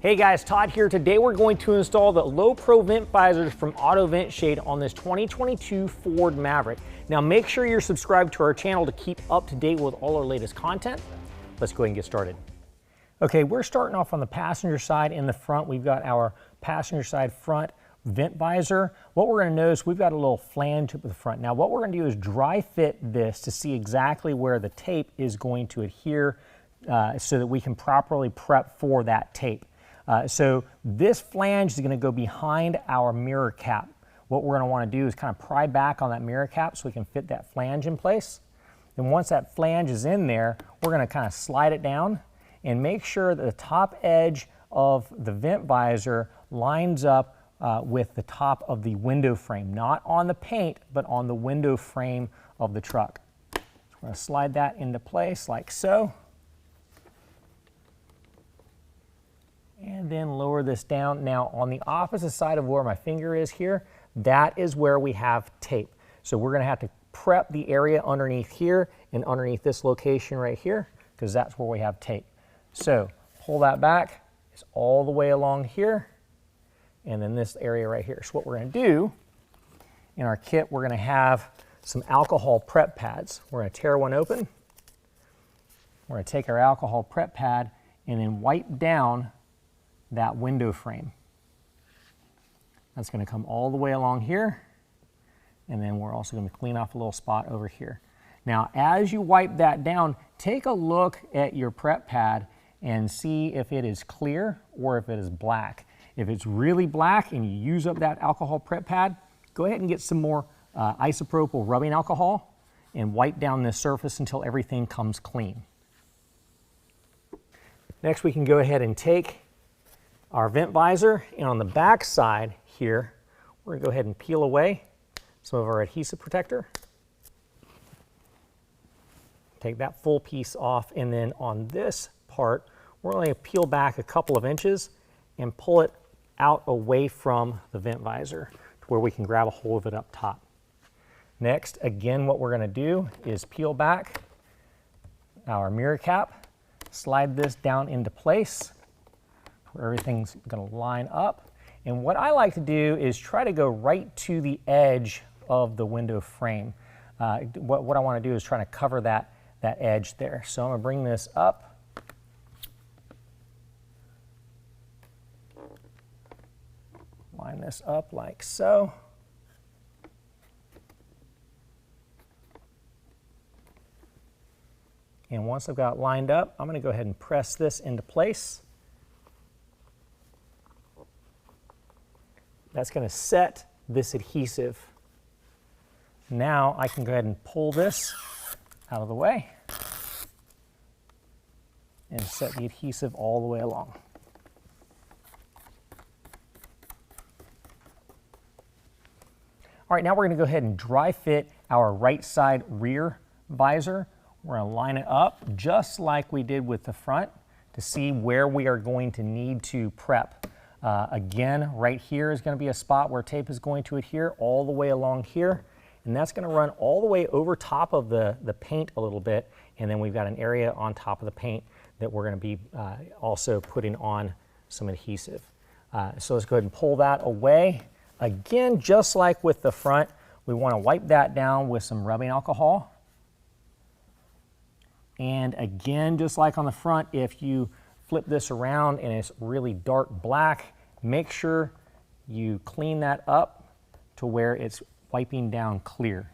Hey guys, Todd here. Today we're going to install the low pro vent visors from Auto Vent Shade on this 2022 Ford Maverick. Now make sure you're subscribed to our channel to keep up to date with all our latest content. Let's go ahead and get started. Okay, we're starting off on the passenger side. In the front, we've got our passenger side front vent visor. What we're going to notice, we've got a little flange up at the front. Now what we're going to do is dry fit this to see exactly where the tape is going to adhere so that we can properly prep for that tape. So this flange is going to go behind our mirror cap. What we're going to want to do is kind of pry back on that mirror cap so we can fit that flange in place. And once that flange is in there, we're going to kind of slide it down and make sure that the top edge of the vent visor lines up with the top of the window frame, not on the paint, but on the window frame of the truck. So we're going to slide that into place like so. And then lower this down. Now on the opposite side of where my finger is here, that is where we have tape. So we're going to have to prep the area underneath here and underneath this location right here, because that's where we have tape. So pull that back. It's all the way along here. And then this area right here. So what we're going to do in our kit, we're going to have some alcohol prep pads. We're going to tear one open. We're going to take our alcohol prep pad and then wipe down that window frame. That's going to come all the way along here, and then we're also going to clean off a little spot over here. Now as you wipe that down, take a look at your prep pad and see if it is clear or if it is black. If it's really black and you use up that alcohol prep pad, go ahead and get some more isopropyl rubbing alcohol and wipe down this surface until everything comes clean. Next we can go ahead and take our vent visor, and on the back side here, we're going to go ahead and peel away some of our adhesive protector. Take that full piece off, and then on this part, we're going to peel back a couple of inches and pull it out away from the vent visor to where we can grab a hold of it up top. Next, again, what we're going to do is peel back our mirror cap, slide this down into place, where everything's going to line up. And what I like to do is try to go right to the edge of the window frame. What I want to do is try to cover that edge there. So I'm going to bring this up. Line this up like so. And once I've got it lined up, I'm going to go ahead and press this into place. That's going to set this adhesive. Now I can go ahead and pull this out of the way and set the adhesive all the way along. All right, now we're going to go ahead and dry fit our right side rear visor. We're going to line it up just like we did with the front to see where we are going to need to prep. Again, right here is going to be a spot where tape is going to adhere all the way along here, and that's going to run all the way over top of the paint a little bit, and then we've got an area on top of the paint that we're going to be also putting on some adhesive. So let's go ahead and pull that away. Again, just like with the front, we want to wipe that down with some rubbing alcohol. And again, just like on the front, if you flip this around and it's really dark black, make sure you clean that up to where it's wiping down clear.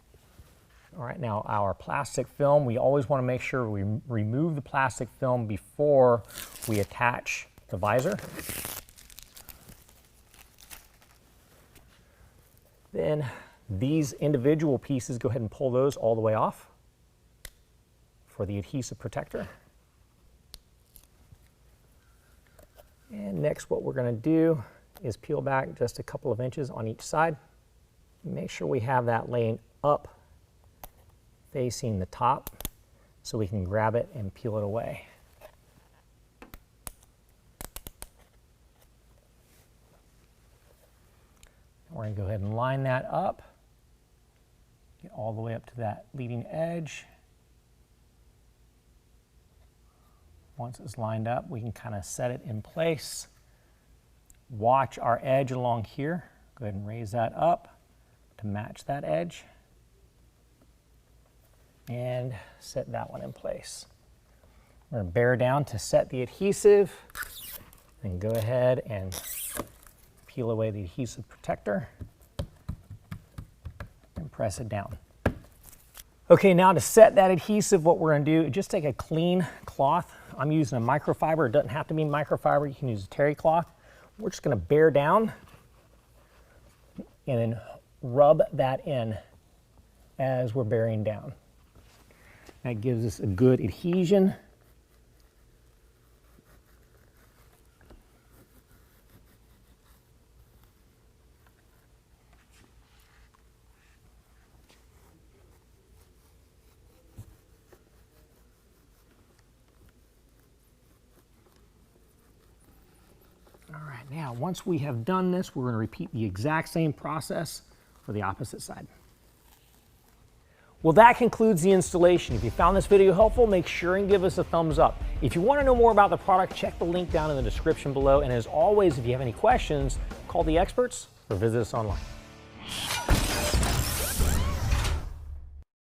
All right, now our plastic film, we always want to make sure we remove the plastic film before we attach the visor. Then these individual pieces, go ahead and pull those all the way off for the adhesive protector. And next what we're going to do is peel back just a couple of inches on each side. Make sure we have that laying up facing the top so we can grab it and peel it away. We're going to go ahead and line that up, get all the way up to that leading edge. Once it's lined up, we can kind of set it in place watch our edge along here. Go ahead and raise that up to match that edge. And set that one in place. We're going to bear down to set the adhesive. And go ahead and peel away the adhesive protector. And press it down. Okay, now to set that adhesive, what we're going to do, just take a clean cloth. I'm using a microfiber. It doesn't have to be microfiber. You can use a terry cloth. We're just going to bear down and then rub that in as we're bearing down. That gives us a good adhesion. All right, now once we have done this, we're going to repeat the exact same process for the opposite side. Well, that concludes the installation. If you found this video helpful, make sure and give us a thumbs up. If you want to know more about the product, check the link down in the description below. And as always, if you have any questions, call the experts or visit us online.